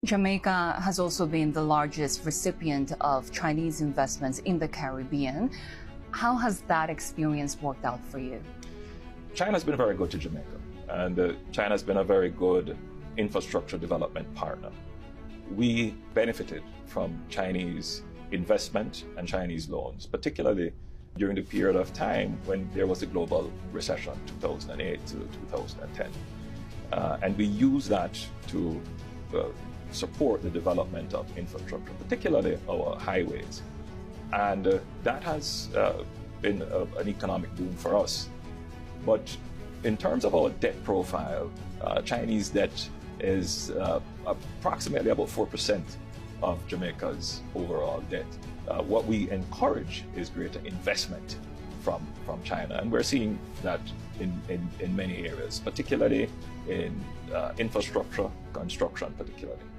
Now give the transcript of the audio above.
Jamaica has also been the largest recipient of Chinese investments in the Caribbean. How has that experience worked out for you? China's been very good to Jamaica, and China's been a very good infrastructure development partner. We benefited from Chinese investment and Chinese loans, particularly during the period of time when there was a global recession, 2008 to 2010. And we used that to support the development of infrastructure, particularly our highways. And that has been an economic boom for us. But in terms of our debt profile, Chinese debt is approximately about 4% of Jamaica's overall debt. What we encourage is greater investment from China, and we're seeing that in many areas, particularly in infrastructure, construction particularly.